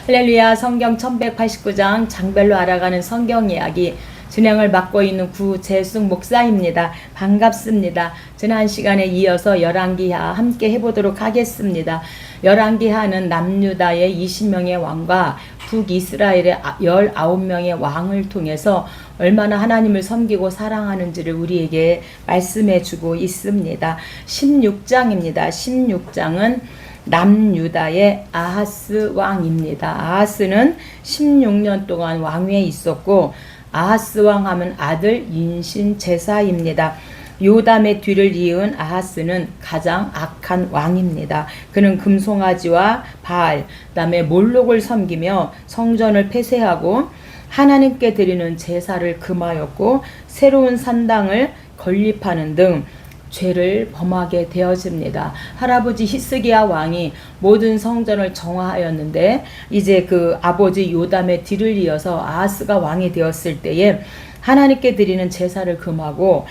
할렐루야. 성경 1189장 장별로 알아가는 성경 이야기 진행을 맡고 있는 구재숙 목사입니다. 반갑습니다. 지난 시간에 이어서 열왕기하 함께 해보도록 하겠습니다. 열왕기하는 남유다의 20명의 왕과 북이스라엘의 19명의 왕을 통해서 얼마나 하나님을 섬기고 사랑하는지를 우리에게 말씀해 주고 있습니다. 16장입니다. 16장은 남유다의 아하스 왕입니다. 아하스는 16년 동안 왕위에 있었고, 아하스 왕 하면 아들 인신 제사입니다. 요담의 뒤를 이은 아하스는 가장 악한 왕입니다. 그는 금송아지와 바알, 그다음에 몰록을 섬기며 성전을 폐쇄하고 하나님께 드리는 제사를 금하였고, 새로운 산당을 건립하는 등 죄를 범하게 되어집니다. 할아버지 히스기야 왕이 모든 성전을 정화하였는데, 이제 그 아버지 요담의 뒤를 이어서 아하스가 왕이 되었을 때에 하나님께 드리는 제사를 금하고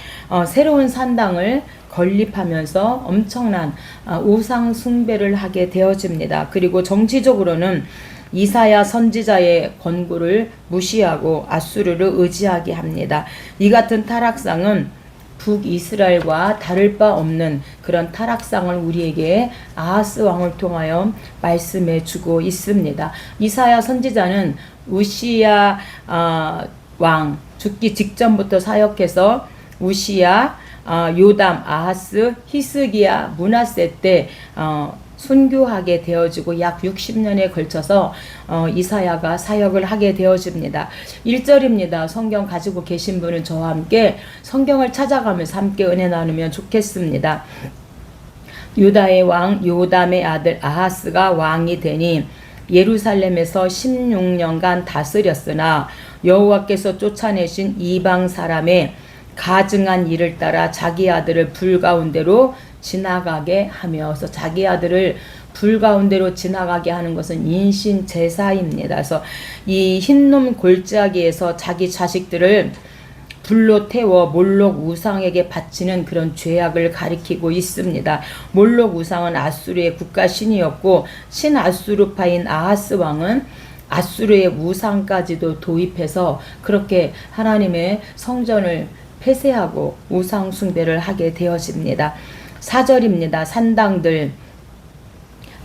새로운 산당을 건립하면서 엄청난 우상 숭배를 하게 되어집니다. 그리고 정치적으로는 이사야 선지자의 권고를 무시하고 아수르를 의지하게 합니다. 이 같은 타락상은 북이스라엘과 다를 바 없는 그런 타락상을 우리에게 아하스 왕을 통하여 말씀해 주고 있습니다. 이사야 선지자는 우시야 왕 죽기 직전부터 사역해서 우시야, 요담, 아하스, 히스기야, 므낫세 때 순교하게 되어지고 약 60년에 걸쳐서 이사야가 사역을 하게 되어집니다. 1절입니다. 성경 가지고 계신 분은 저와 함께 성경을 찾아가면서 함께 은혜 나누면 좋겠습니다. 유다의 왕 요담의 아들 아하스가 왕이 되니 예루살렘에서 16년간 다스렸으나 여호와께서 쫓아내신 이방 사람의 가증한 일을 따라 자기 아들을 불 가운데로 지나가게 하면서, 자기 아들을 불 가운데로 지나가게 하는 것은 인신 제사입니다. 그래서 이 흰놈 골짜기에서 자기 자식들을 불로 태워 몰록 우상에게 바치는 그런 죄악을 가리키고 있습니다. 몰록 우상은 아수르의 국가신이었고, 신아수르파인 아하스 왕은 아수르의 우상까지도 도입해서 그렇게 하나님의 성전을 폐쇄하고 우상 숭배를 하게 되어집니다. 4절입니다. 산당들,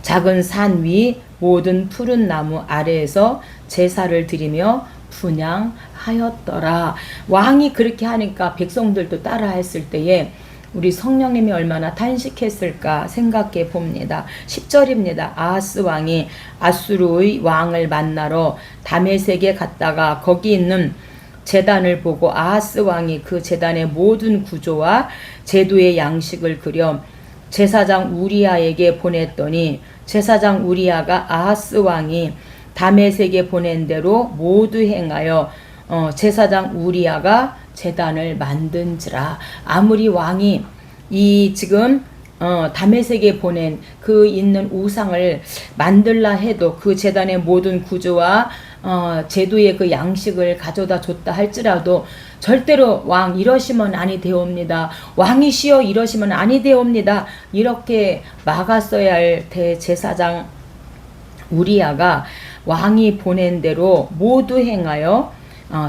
작은 산 위 모든 푸른 나무 아래에서 제사를 드리며 분향하였더라. 왕이 그렇게 하니까 백성들도 따라 했을 때에 우리 성령님이 얼마나 탄식했을까 생각해 봅니다. 10절입니다. 아하스 왕이 아수르의 왕을 만나러 다메섹에 갔다가 거기 있는 제단을 보고 아하스 왕이 그 제단의 모든 구조와 제도의 양식을 그려 제사장 우리아에게 보냈더니, 제사장 우리아가 아하스 왕이 다메섹에 보낸 대로 모두 행하여 제사장 우리아가 제단을 만든지라. 아무리 왕이 이 지금 다메섹에 보낸 그 있는 우상을 만들라 해도 그 제단의 모든 구조와 제도의 그 양식을 가져다 줬다 할지라도 절대로 왕 이러시면 아니 되옵니다. 왕이시여 이러시면 아니 되옵니다. 이렇게 막았어야 할 대제사장 우리아가 왕이 보낸 대로 모두 행하여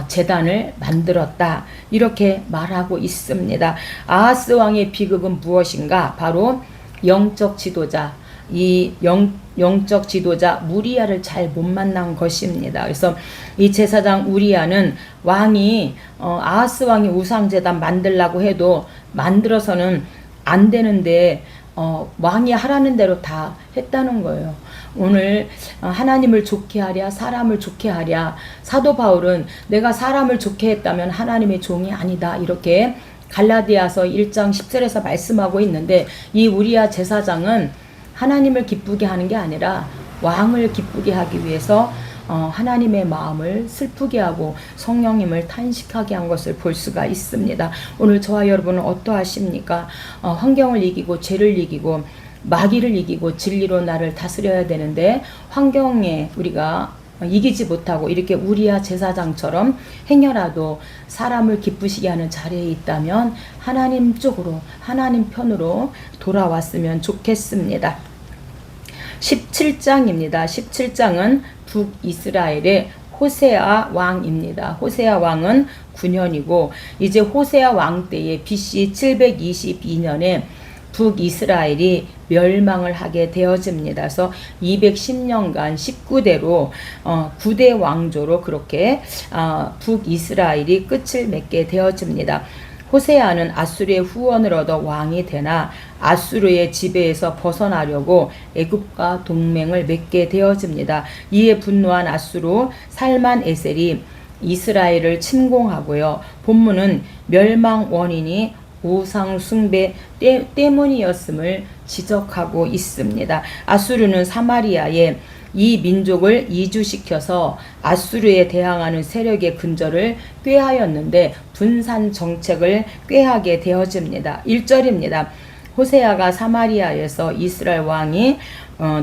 제단을 만들었다. 이렇게 말하고 있습니다. 아하스 왕의 비극은 무엇인가? 바로 영적 지도자, 이 영적 지도자 무리아를 잘 못 만난 것입니다. 그래서 이 제사장 우리아는 왕이 아하스 왕이 우상제단 만들라고 해도 만들어서는 안 되는데 왕이 하라는 대로 다 했다는 거예요. 오늘 하나님을 좋게 하랴 사람을 좋게 하랴, 사도 바울은 내가 사람을 좋게 했다면 하나님의 종이 아니다, 이렇게 갈라디아서 1장 10절에서 말씀하고 있는데, 이 우리아 제사장은 하나님을 기쁘게 하는 게 아니라 왕을 기쁘게 하기 위해서 하나님의 마음을 슬프게 하고 성령님을 탄식하게 한 것을 볼 수가 있습니다. 오늘 저와 여러분은 어떠하십니까? 환경을 이기고 죄를 이기고 마귀를 이기고 진리로 나를 다스려야 되는데 환경에 우리가 이기지 못하고 이렇게 우리아 제사장처럼 행여라도 사람을 기쁘시게 하는 자리에 있다면 하나님 쪽으로, 하나님 편으로 돌아왔으면 좋겠습니다. 17장입니다. 17장은 북이스라엘의 호세아 왕입니다. 호세아 왕은 9년이고 이제 호세아 왕 때에 BC 722년에 북이스라엘이 멸망을 하게 되어집니다. 그래서 210년간 19대로 9대 왕조로 그렇게 북이스라엘이 끝을 맺게 되어집니다. 호세아는 아수르의 후원을 얻어 왕이 되나 아수르의 지배에서 벗어나려고 애굽과 동맹을 맺게 되어집니다. 이에 분노한 아수르 살만 에셀이 이스라엘을 침공하고요. 본문은 멸망 원인이 우상 숭배 때문이었음을 지적하고 있습니다. 아수르는 사마리아에 이 민족을 이주시켜서 아수르에 대항하는 세력의 근저를 꾀하였는데 분산 정책을 꾀하게 되어집니다. 1절입니다. 호세아가 사마리아에서 이스라엘 왕이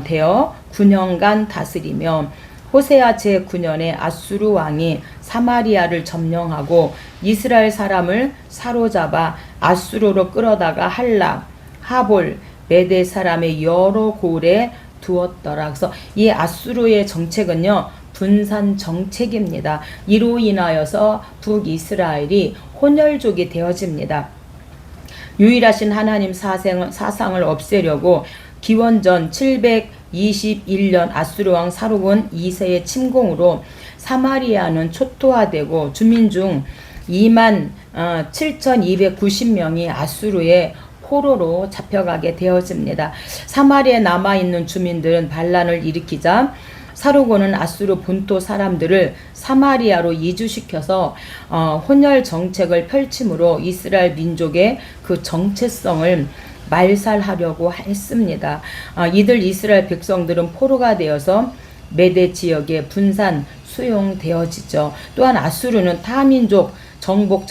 되어 9년간 다스리며 호세아 제9년에 아수르 왕이 사마리아를 점령하고 이스라엘 사람을 사로잡아 아수르로 끌어다가 할라, 하볼, 메대 사람의 여러 고을에 두었더라. 그래서 이 아수르의 정책은요, 분산 정책입니다. 이로 인하여서 북이스라엘이 혼혈족이 되어집니다. 유일하신 하나님 사상을 없애려고 기원전 721년 아수르 왕 사르곤 2세의 침공으로 사마리아는 초토화되고 주민 중 27,290명이 아수르의 포로로 잡혀가게 되어집니다. 사마리아에 남아있는 주민들은 반란을 일으키자 사르곤은 아수르 본토 사람들을 사마리아로 이주시켜서 혼혈 정책을 펼침으로 이스라엘 민족의 그 정체성을 말살하려고 했습니다. 이들 이스라엘 백성들은 포로가 되어서 메대 지역에 분산 수용되어지죠. 또한 아수르는 타민족 정복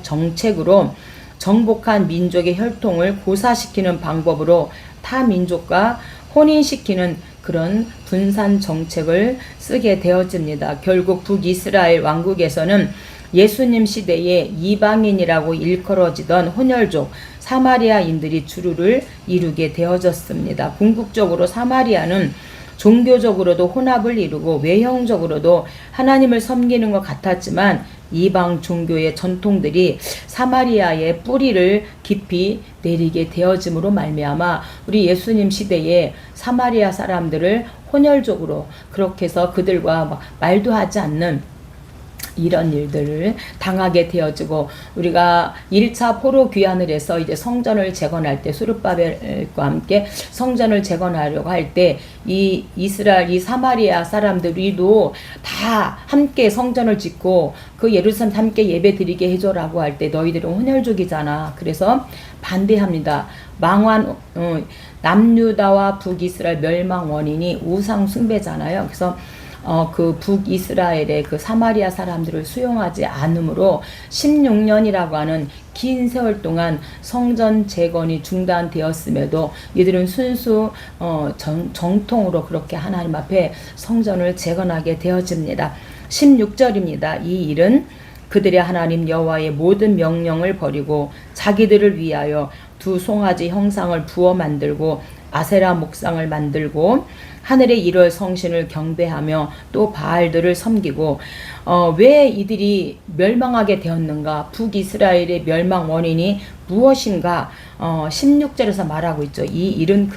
정책으로 정복한 민족의 혈통을 고사시키는 방법으로 타민족과 혼인시키는 그런 분산 정책을 쓰게 되어집니다. 결국 북이스라엘 왕국에서는 예수님 시대에 이방인이라고 일컬어지던 혼혈족 사마리아인들이 주류를 이루게 되어졌습니다. 궁극적으로 사마리아는 종교적으로도 혼합을 이루고 외형적으로도 하나님을 섬기는 것 같았지만 이방 종교의 전통들이 사마리아의 뿌리를 깊이 내리게 되어짐으로 말미암아 우리 예수님 시대에 사마리아 사람들을 혼혈적으로 그렇게 해서 그들과 말도 하지 않는 이런 일들을 당하게 되어지고 우리가 1차 포로 귀환을 해서 이제 성전을 재건할 때 수르바벨과 함께 성전을 재건하려고 할 때 이 이스라엘 이 사마리아 사람들이도 다 함께 성전을 짓고 그 예루살렘 함께 예배 드리게 해줘라고 할 때 너희들은 혼혈족이잖아. 그래서 반대합니다. 망한 남유다와 북이스라엘 멸망 원인이 우상 숭배잖아요. 그래서 그 북이스라엘의 그 사마리아 사람들을 수용하지 않으므로 16년이라고 하는 긴 세월 동안 성전 재건이 중단되었음에도 이들은 순수 정통으로 그렇게 하나님 앞에 성전을 재건하게 되어집니다. 16절입니다. 이 일은 그들의 하나님 여호와의 모든 명령을 버리고 자기들을 위하여 두 송아지 형상을 부어 만들고 아세라 목상을 만들고 하늘의 1월 성신을 경배하며 또 바알들을 섬기고 왜 이들이 멸망하게 되었는가? 북이스라엘의 멸망 원인이 무엇인가? 16절에서 말하고 있죠. 이 일은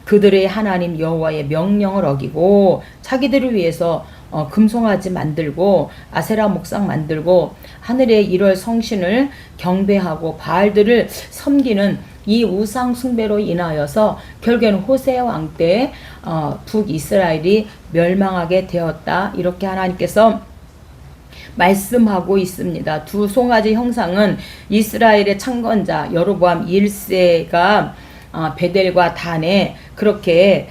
그들의 하나님 여호와의 명령을 어기고 자기들을 위해서 금송아지 만들고 아세라 목상 만들고 하늘의 1월 성신을 경배하고 바알들을 섬기는 이 우상 숭배로 인하여서 결국에는 호세아 왕 때 북이스라엘이 멸망하게 되었다. 이렇게 하나님께서 말씀하고 있습니다. 두 송아지 형상은 이스라엘의 창건자 여로보암 1세가 베델과 단에 그렇게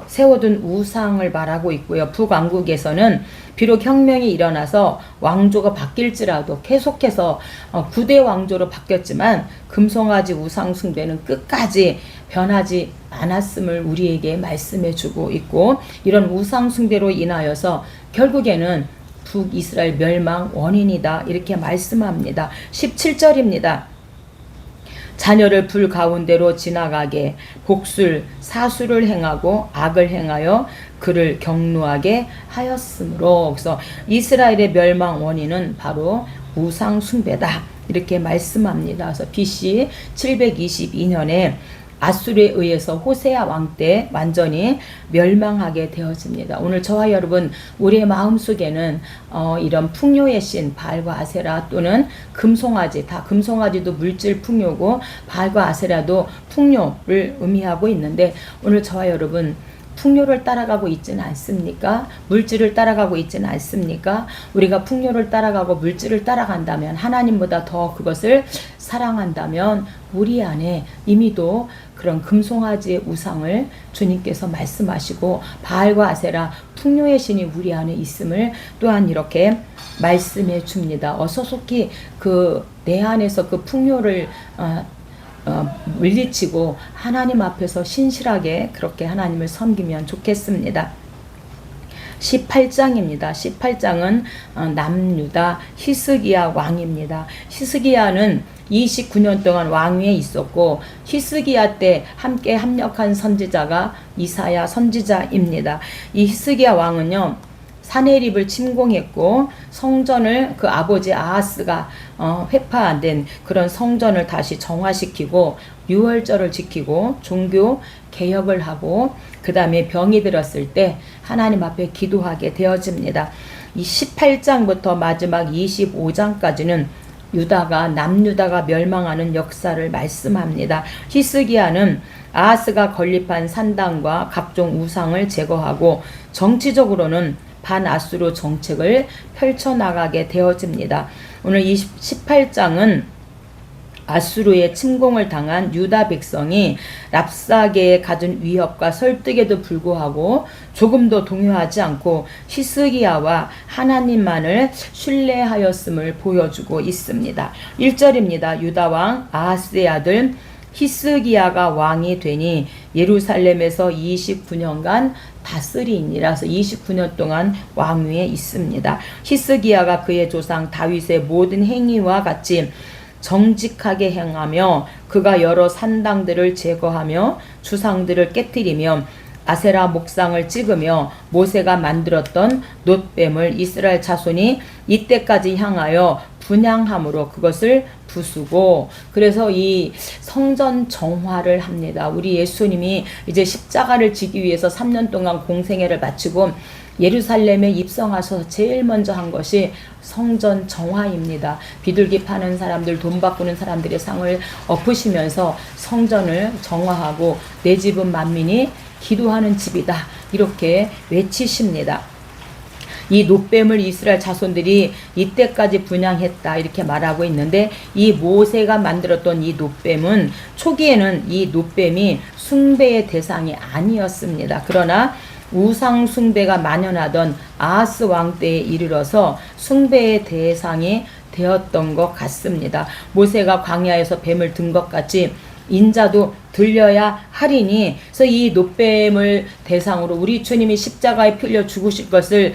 세워둔 우상을 말하고 있고요. 북왕국에서는 비록 혁명이 일어나서 왕조가 바뀔지라도 계속해서 9대 왕조로 바뀌었지만 금송아지 우상 숭배는 끝까지 변하지 않았음을 우리에게 말씀해 주고 있고 이런 우상 숭배로 인하여서 결국에는 북이스라엘 멸망 원인이다 이렇게 말씀합니다. 17절입니다. 자녀를 불 가운데로 지나가게 복술 사수를 행하고 악을 행하여 그를 경노하게 하였으므로. 그래서 이스라엘의 멸망 원인은 바로 우상 숭배다 이렇게 말씀합니다. 그래서 BC 722년에 아수르에 의해서 호세아 왕 때 완전히 멸망하게 되어집니다. 오늘 저와 여러분 우리의 마음속에는 이런 풍요의 신 바알과 아세라 또는 금송아지, 다 금송아지도 물질 풍요고 바알과 아세라도 풍요를 의미하고 있는데 오늘 저와 여러분 풍요를 따라가고 있지는 않습니까? 물질을 따라가고 있지는 않습니까? 우리가 풍요를 따라가고 물질을 따라간다면 하나님보다 더 그것을 사랑한다면 우리 안에 이미도 그런 금송아지의 우상을 주님께서 말씀하시고 바알과 아세라 풍요의 신이 우리 안에 있음을 또한 이렇게 말씀해 줍니다. 어서 속히 내 안에서 그 풍요를 물리치고 하나님 앞에서 신실하게 그렇게 하나님을 섬기면 좋겠습니다. 18장입니다. 18장은 남유다 히스기야 왕입니다. 히스기야는 29년 동안 왕위에 있었고 히스기야 때 함께 합력한 선지자가 이사야 선지자입니다. 이 히스기야 왕은요 사내립을 침공했고 성전을 그 아버지 아하스가 회파된 그런 성전을 다시 정화시키고 유월절을 지키고 종교 개혁을 하고 그 다음에 병이 들었을 때 하나님 앞에 기도하게 되어집니다. 이 18장부터 마지막 25장까지는 남유다가 멸망하는 역사를 말씀합니다. 히스기야는 아하스가 건립한 산당과 각종 우상을 제거하고 정치적으로는 반아수르 정책을 펼쳐나가게 되어집니다. 오늘 18장은 아수르의 침공을 당한 유다 백성이 랍사게에 가진 위협과 설득에도 불구하고 조금도 동요하지 않고 히스기야와 하나님만을 신뢰하였음을 보여주고 있습니다. 1절입니다. 유다 왕 아하스의 아들 히스기야가 왕이 되니 예루살렘에서 29년간 다스리니라서 29년 동안 왕위에 있습니다. 히스기야가 그의 조상 다윗의 모든 행위와 같이 정직하게 행하며 그가 여러 산당들을 제거하며 주상들을 깨뜨리며 아세라 목상을 찍으며 모세가 만들었던 놋뱀을 이스라엘 자손이 이때까지 향하여 분향함으로 그것을 부수고 그래서 이 성전 정화를 합니다. 우리 예수님이 이제 십자가를 지기 위해서 3년 동안 공생애를 마치고 예루살렘에 입성하셔서 제일 먼저 한 것이 성전 정화입니다. 비둘기 파는 사람들, 돈 바꾸는 사람들의 상을 엎으시면서 성전을 정화하고 내 집은 만민이 기도하는 집이다 이렇게 외치십니다. 이 놋뱀을 이스라엘 자손들이 이때까지 분향했다 이렇게 말하고 있는데 이 모세가 만들었던 이 놋뱀은 초기에는 이 놋뱀이 숭배의 대상이 아니었습니다. 그러나 우상 숭배가 만연하던 아하스 왕 때에 이르러서 숭배의 대상이 되었던 것 같습니다. 모세가 광야에서 뱀을 든 것 같이 인자도 들려야 하리니 그래서 이 놋뱀을 대상으로 우리 주님이 십자가에 풀려 죽으실 것을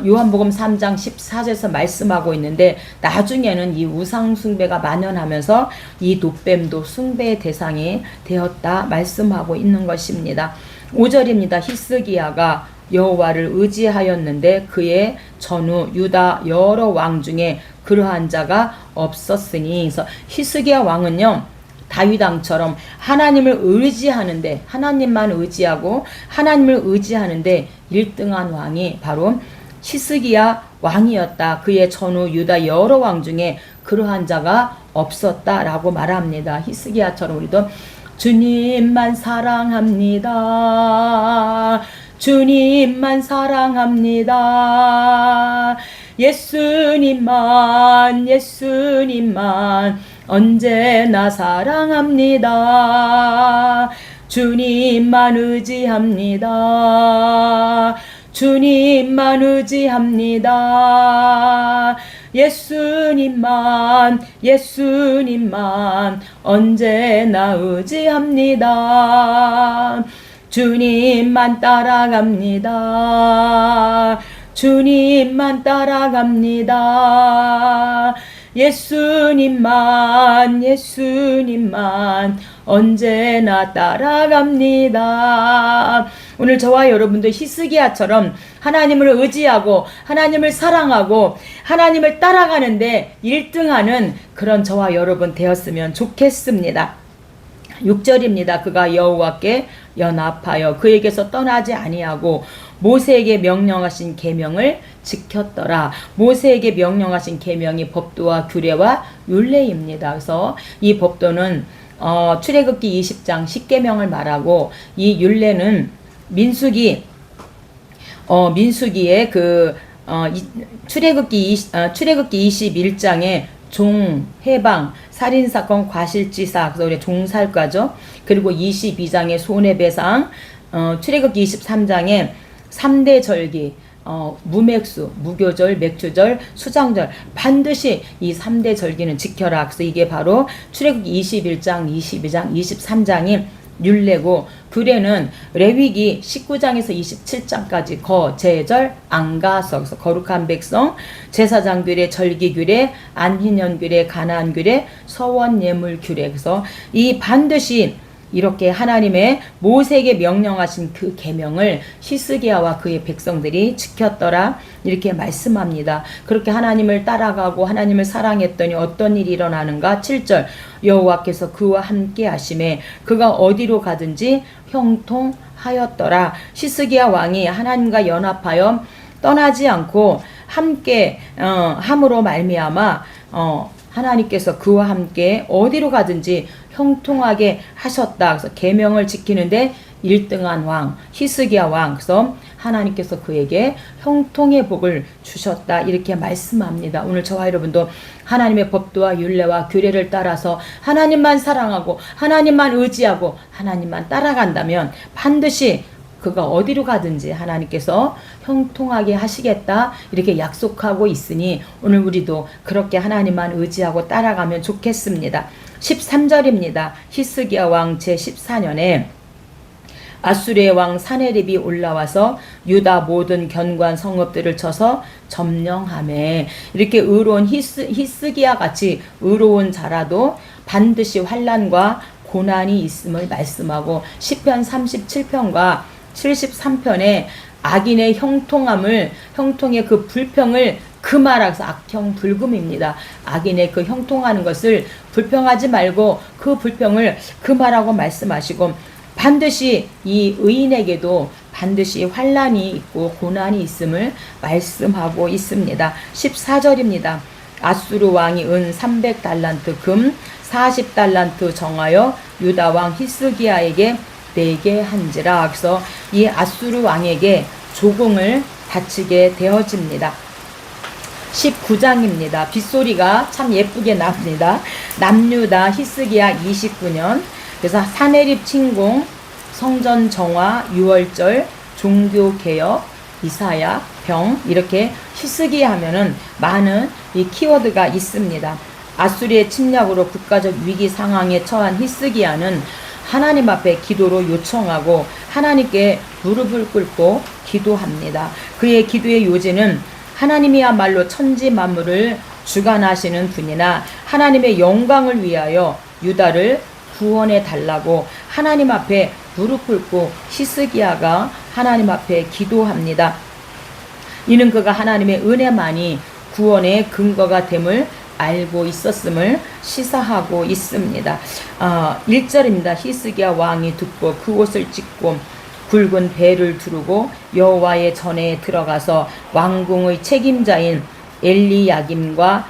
요한복음 3장 14절에서 말씀하고 있는데 나중에는 이 우상 숭배가 만연하면서 이 놋뱀도 숭배의 대상이 되었다 말씀하고 있는 것입니다. 5절입니다. 히스기야가 여호와를 의지하였는데 그의 전후 유다 여러 왕 중에 그러한 자가 없었으니 그래서 히스기야 왕은요 다윗 왕처럼 하나님을 의지하는데 하나님만 의지하고 하나님을 의지하는데 1등한 왕이 바로 히스기야 왕이었다. 그의 전후 유다 여러 왕 중에 그러한 자가 없었다라고 말합니다. 히스기야처럼 우리도 주님만 사랑합니다. 주님만 사랑합니다. 예수님만 언제나 사랑합니다. 주님만 의지합니다. 주님만 의지합니다. 예수님만 언제나 의지합니다. 주님만 따라갑니다. 주님만 따라갑니다. 예수님만 예수님만 언제나 따라갑니다. 오늘 저와 여러분도 히스기야처럼 하나님을 의지하고 하나님을 사랑하고 하나님을 따라가는데 1등하는 그런 저와 여러분 되었으면 좋겠습니다. 6절입니다. 그가 여호와께 연합하여 그에게서 떠나지 아니하고 모세에게 명령하신 계명을 지켰더라. 모세에게 명령하신 계명이 법도와 규례와 율례입니다. 그래서 이 법도는 출애굽기 20장 10계명을 말하고, 이 율례는 민수기의 출애굽기 21장에 종, 해방, 살인사건, 과실치사, 그래서 종살과죠. 그리고 22장에 손해배상, 출애굽기 23장에 3대 절기, 무맥수, 무교절, 맥주절, 수장절, 반드시 이 3대 절기는 지켜라. 그래서 이게 바로 출애굽기 21장, 22장, 23장이 율례고, 규례는 레위기 19장에서 27장까지 제절, 안가서, 그래서 거룩한 백성, 제사장 규례, 절기 규례, 안희년 규례, 가나안 규례, 서원 예물 규례. 그래서 이 반드시 이렇게 하나님의 모세에게 명령하신 그 계명을 히스기야와 그의 백성들이 지켰더라, 이렇게 말씀합니다. 그렇게 하나님을 따라가고 하나님을 사랑했더니 어떤 일이 일어나는가? 7절, 여호와께서 그와 함께 하심에 그가 어디로 가든지 형통하였더라. 히스기야 왕이 하나님과 연합하여 떠나지 않고 함께 함으로 말미암아 하나님께서 그와 함께 어디로 가든지 형통하게 하셨다. 그래서 계명을 지키는데 1등한 왕 히스기야 왕, 그래서 하나님께서 그에게 형통의 복을 주셨다, 이렇게 말씀합니다. 오늘 저와 여러분도 하나님의 법도와 율례와 규례를 따라서 하나님만 사랑하고 하나님만 의지하고 하나님만 따라간다면 반드시 그가 어디로 가든지 하나님께서 형통하게 하시겠다, 이렇게 약속하고 있으니 오늘 우리도 그렇게 하나님만 의지하고 따라가면 좋겠습니다. 13절입니다. 히스기야 왕 제14년에 아수르의 왕 사네립이 올라와서 유다 모든 견고한 성읍들을 쳐서 점령하매, 이렇게 의로운 히스기야 같이 의로운 자라도 반드시 환난과 고난이 있음을 말씀하고, 시편 37편과 73편에 악인의 형통의 그 불평을 금하라서 악형 불금입니다. 악인의 그 형통하는 것을 불평하지 말고 그 불평을 금하라고 말씀하시고, 반드시 이 의인에게도 반드시 환난이 있고 고난이 있음을 말씀하고 있습니다. 14절입니다. 아수르 왕이 은 300달란트 금 40달란트 정하여 유다 왕 히스기야에게 내게 한지라. 그래서 이 아수르 왕에게 조공을 바치게 되어집니다. 19장입니다. 빗소리가 참 예쁘게 납니다. 남유다 히스기야 29년, 그래서 사네립 침공, 성전 정화, 6월절, 종교 개혁, 이사야, 병, 이렇게 히스기야 하면은 많은 이 키워드가 있습니다. 아수리의 침략으로 국가적 위기 상황에 처한 히스기야는 하나님 앞에 기도로 요청하고 하나님께 무릎을 꿇고 기도합니다. 그의 기도의 요지는 하나님이야말로 천지 만물을 주관하시는 분이나 하나님의 영광을 위하여 유다를 구원해 달라고 하나님 앞에 무릎 꿇고 히스기야가 하나님 앞에 기도합니다. 이는 그가 하나님의 은혜만이 구원의 근거가 됨을 알고 있었음을 시사하고 있습니다. 1절입니다. 히스기야 왕이 듣고 그 옷을 찢고 굵은 배를 두르고 여호와의 전에 들어가서 왕궁의 책임자인 엘리야김과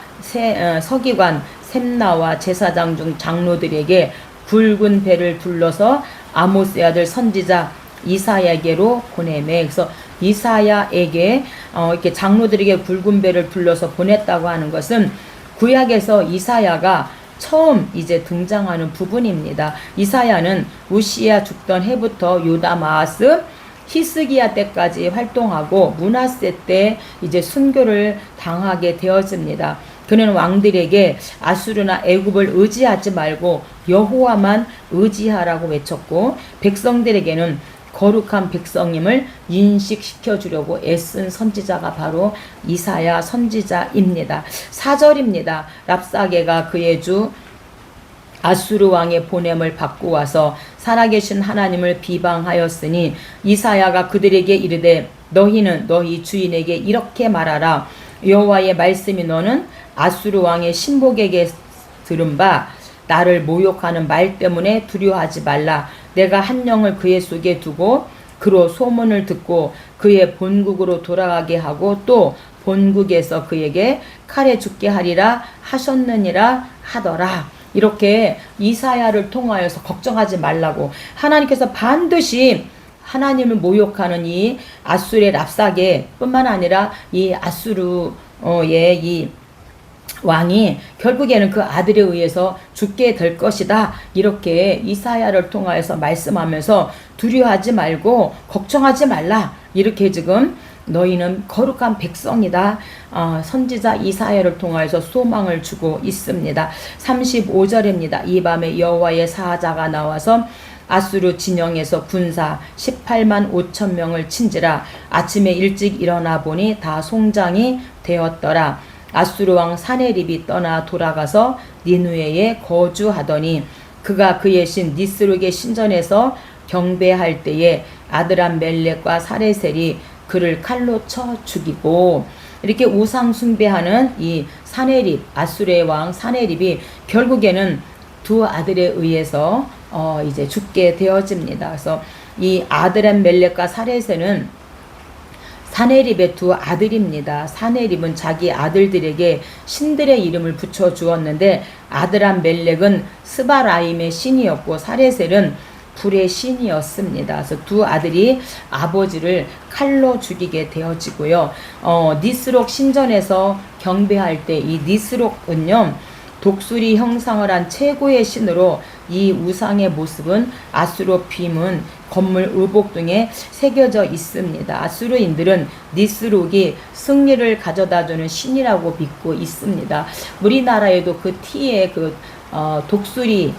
서기관 셈나와 제사장 중 장로들에게 굵은 배를 둘러서 아모스의 아들 선지자 이사야에게로 보내매. 그래서 이사야에게 이렇게 장로들에게 굵은 배를 둘러서 보냈다고 하는 것은 구약에서 이사야가 처음 이제 등장하는 부분입니다. 이사야는 우시야 죽던 해부터 요다 마하스 히스기야 때까지 활동하고 므낫세 때 이제 순교를 당하게 되어집니다. 그는 왕들에게 아수르나 애굽을 의지하지 말고 여호와만 의지하라고 외쳤고, 백성들에게는 거룩한 백성임을 인식시켜 주려고 애쓴 선지자가 바로 이사야 선지자입니다. 4절입니다. 랍사게가 그의 주 아수르 왕의 보냄을 받고 와서 살아계신 하나님을 비방하였으니 이사야가 그들에게 이르되 너희는 너희 주인에게 이렇게 말하라. 여호와의 말씀이 너는 아수르 왕의 신복에게 들은 바 나를 모욕하는 말 때문에 두려워하지 말라. 내가 한 영을 그의 속에 두고 그로 소문을 듣고 그의 본국으로 돌아가게 하고 또 본국에서 그에게 칼에 죽게 하리라 하셨느니라 하더라. 이렇게 이사야를 통하여서 걱정하지 말라고 하나님께서 반드시 하나님을 모욕하는 이 아수르의 랍사게 뿐만 아니라 이 아수르의 이 왕이 결국에는 그 아들에 의해서 죽게 될 것이다. 이렇게 이사야를 통하여서 말씀하면서 두려워하지 말고 걱정하지 말라. 이렇게 지금 너희는 거룩한 백성이다. 선지자 이사야를 통하여서 소망을 주고 있습니다. 35절입니다. 이 밤에 여호와의 사자가 나와서 아수르 진영에서 군사 18만 5천 명을 친지라. 아침에 일찍 일어나 보니 다 송장이 되었더라. 아수르 왕 사네립이 떠나 돌아가서 니누에에 거주하더니 그가 그의 신 니스룩의 신전에서 경배할 때에 아드람멜렉과 사레셀이 그를 칼로 쳐 죽이고, 이렇게 우상 숭배하는 이 사네립, 아수르의 왕 사네립이 결국에는 두 아들에 의해서 이제 죽게 되어집니다. 그래서 이 아드람멜렉과 사레셀은 사네립의 두 아들입니다. 사네립은 자기 아들들에게 신들의 이름을 붙여 주었는데 아드람멜렉은 스바라임의 신이었고 사레셀은 불의 신이었습니다. 그래서 두 아들이 아버지를 칼로 죽이게 되어지고요. 니스록 신전에서 경배할 때 이 니스록은요, 독수리 형상을 한 최고의 신으로 이 우상의 모습은 아수르 빔은 건물 의복 등에 새겨져 있습니다. 아수르인들은 니스록이 승리를 가져다주는 신이라고 믿고 있습니다. 우리나라에도 그 티에 그 독수리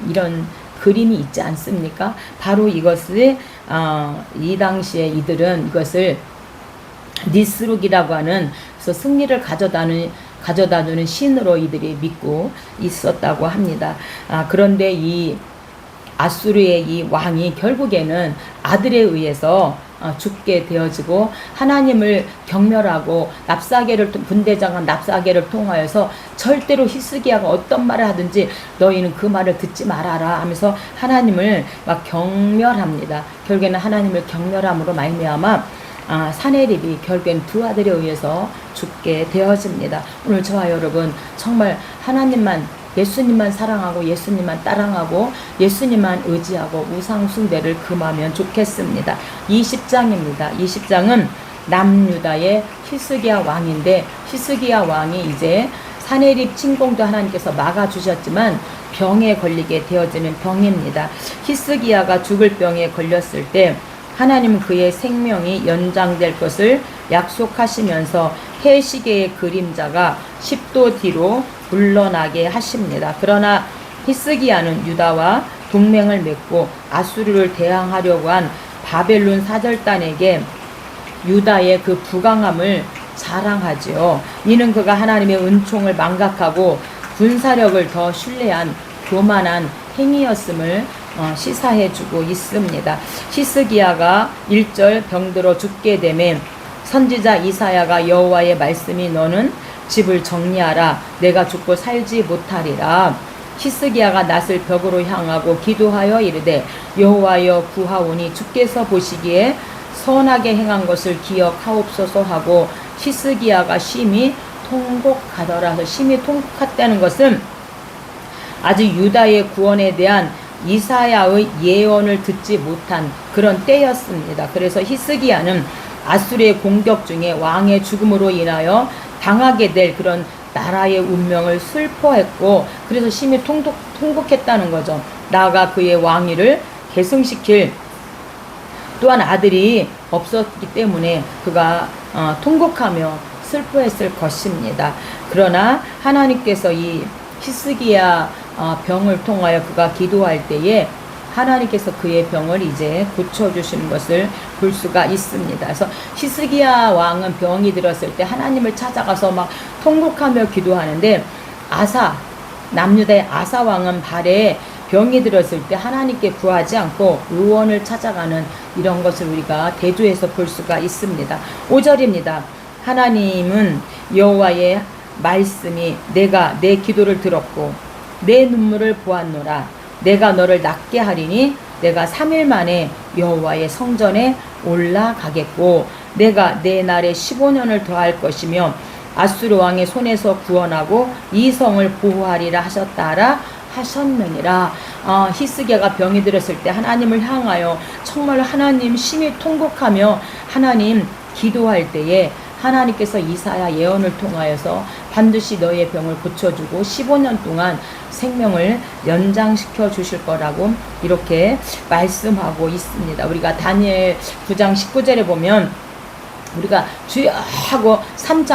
이런 그림이 있지 않습니까? 바로 이것을 이 당시에 이들은 이것을 니스룩이라고 하는 그래서 승리를 가져다주는 신으로 이들이 믿고 있었다고 합니다. 그런데 이 아수르의 이 왕이 결국에는 아들에 의해서 죽게 되어지고 하나님을 경멸하고 납사계를 분대장한 납사계를 통하여서 절대로 히스기야가 어떤 말을 하든지 너희는 그 말을 듣지 말아라 하면서 하나님을 막 경멸합니다. 결국에는 하나님을 경멸함으로 말미암아 사네립이 결국엔 두 아들에 의해서 죽게 되어집니다. 오늘 저와 여러분 정말 하나님만 예수님만 사랑하고 예수님만 따랑하고 예수님만 의지하고 우상 숭배를 금하면 좋겠습니다. 20장입니다. 20장은 남유다의 히스기야 왕인데 히스기야 왕이 이제 사네립 침공도 하나님께서 막아주셨지만 병에 걸리게 되어지는 병입니다. 히스기야가 죽을 병에 걸렸을 때 하나님은 그의 생명이 연장될 것을 약속하시면서 해시계의 그림자가 10도 뒤로 물러나게 하십니다. 그러나 히스기야는 유다와 동맹을 맺고 아수르를 대항하려고 한 바벨론 사절단에게 유다의 그 부강함을 자랑하지요. 이는 그가 하나님의 은총을 망각하고 군사력을 더 신뢰한 교만한 행위였음을 시사해주고 있습니다. 히스기야가 1절 병들어 죽게 되매 선지자 이사야가 여호와의 말씀이 너는 집을 정리하라. 내가 죽고 살지 못하리라. 히스기야가 낫을 벽으로 향하고 기도하여 이르되 여호와여 구하오니 주께서 보시기에 선하게 행한 것을 기억하옵소서 하고 히스기야가 심히 통곡하더라. 심히 통곡했다는 것은 아직 유다의 구원에 대한 이사야의 예언을 듣지 못한 그런 때였습니다. 그래서 히스기야는 아수르의 공격 중에 왕의 죽음으로 인하여 당하게 될 그런 나라의 운명을 슬퍼했고 그래서 심히 통곡했다는 거죠. 나아가 그의 왕위를 계승시킬 또한 아들이 없었기 때문에 그가 통곡하며 슬퍼했을 것입니다. 그러나 하나님께서 이 히스기야 병을 통하여 그가 기도할 때에 하나님께서 그의 병을 이제 고쳐주시는 것을 볼 수가 있습니다. 그래서 히스기야 왕은 병이 들었을 때 하나님을 찾아가서 막 통곡하며 기도하는데 남유다의 아사 왕은 발에 병이 들었을 때 하나님께 구하지 않고 의원을 찾아가는 이런 것을 우리가 대조해서 볼 수가 있습니다. 5절입니다. 하나님은 여호와의 말씀이 내가 내 기도를 들었고 내 눈물을 보았노라. 내가 너를 낫게 하리니 내가 3일 만에 여호와의 성전에 올라가겠고 내가 내 날에 15년을 더할 것이며 아수르 왕의 손에서 구원하고 이 성을 보호하리라 하셨느니라. 히스기야가 병이 들었을 때 하나님을 향하여 정말 하나님 심히 통곡하며 하나님 기도할 때에 하나님께서 이사야 예언을 통하여서 반드시 너의 병을 고쳐주고 15년 동안 생명을 연장시켜 주실 거라고 이렇게 말씀하고 있습니다. 우리가 다니엘 9장 19절에 보면 우리가 주여 하고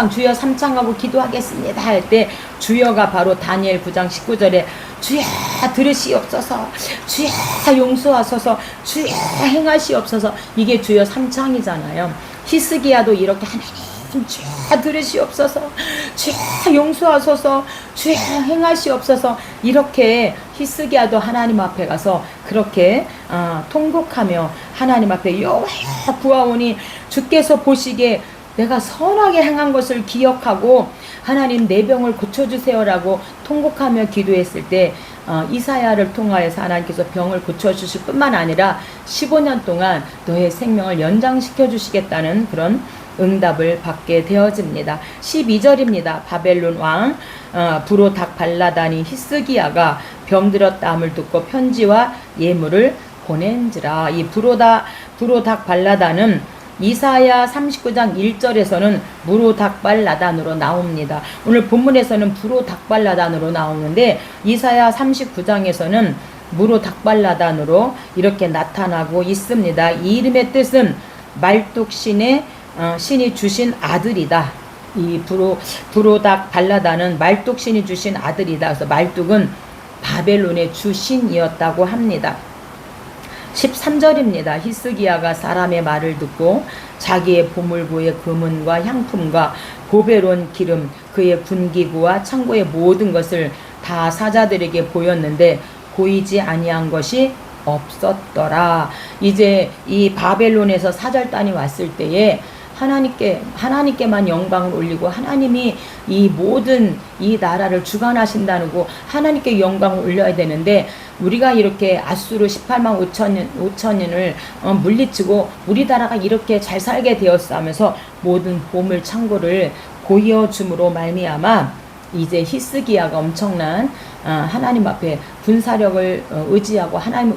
주여 삼창하고 기도하겠습니다 할 때 주여가 바로 다니엘 9장 19절에 주여 들으시옵소서, 주여 용서하소서, 주여 행하시옵소서, 이게 주여 삼창이잖아요. 히스기야도 이렇게 하나님 주여 들으시옵소서, 주여 용서하소서, 주여 행하시옵소서, 이렇게 히스기야도 하나님 앞에 가서 그렇게 통곡하며 하나님 앞에 여호와여 구하오니 주께서 보시기에 내가 선하게 행한 것을 기억하고 하나님 내 병을 고쳐주세요라고 통곡하며 기도했을 때 이사야를 통하여서 하나님께서 병을 고쳐주실 뿐만 아니라 15년 동안 너의 생명을 연장시켜 주시겠다는 그런 응답을 받게 되어집니다. 12절입니다. 바벨론 왕 브로닥 발라다니 히스기야가 병들었다함을 듣고 편지와 예물을 보낸지라. 이 브로닥 발라다는 이사야 39장 1절에서는 무로닥발라단으로 나옵니다. 오늘 본문에서는 브로닥발라단으로 나오는데 이사야 39장에서는 무로닥발라단으로 이렇게 나타나고 있습니다. 이 이름의 뜻은 말뚝신의 신이 주신 아들이다. 이 브로닥발라단은 말뚝신이 주신 아들이다. 그래서 말뚝은 바벨론의 주신이었다고 합니다. 13절입니다. 히스기야가 사람의 말을 듣고 자기의 보물고의 금은과 향품과 보배로운 기름, 그의 군기구와 창고의 모든 것을 다 사자들에게 보였는데 보이지 아니한 것이 없었더라. 이제 이 바벨론에서 사절단이 왔을 때에 하나님께만 영광을 올리고 하나님이 이 모든 이 나라를 주관하신다는 거 하나님께 영광을 올려야 되는데 우리가 이렇게 아수르 18만 5천년을 물리치고 우리나라가 이렇게 잘 살게 되었어 하면서 모든 보물 창고를 보여줌으로 말미암아 이제 히스기야가 엄청난 하나님 앞에 군사력을 의지하고 하나님을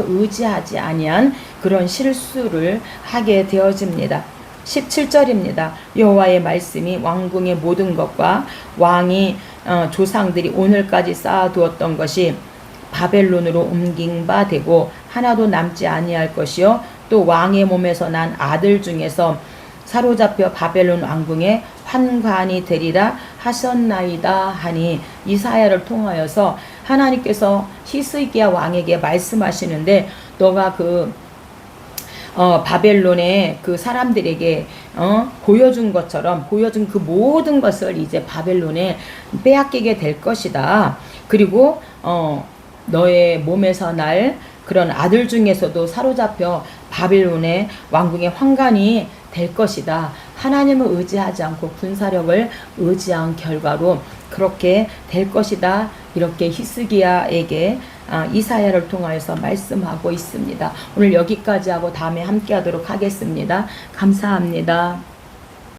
의지하지 아니한 그런 실수를 하게 되어집니다. 17절입니다. 여호와의 말씀이 왕궁의 모든 것과 왕이 조상들이 오늘까지 쌓아두었던 것이 바벨론으로 옮긴 바 되고 하나도 남지 아니할 것이요 또 왕의 몸에서 난 아들 중에서 사로잡혀 바벨론 왕궁에 환관이 되리라 하셨나이다 하니 이사야를 통하여서 하나님께서 히스기야 왕에게 말씀하시는데 너가 바벨론의 그 사람들에게 보여준 그 모든 것을 이제 바벨론에 빼앗기게 될 것이다. 그리고 너의 몸에서 날 그런 아들 중에서도 사로잡혀 바벨론의 왕궁의 환관이 될 것이다. 하나님을 의지하지 않고 군사력을 의지한 결과로 그렇게 될 것이다. 이렇게 히스기야에게 이사야를 통하여서 말씀하고 있습니다. 오늘 여기까지 하고 다음에 함께 하도록 하겠습니다. 감사합니다.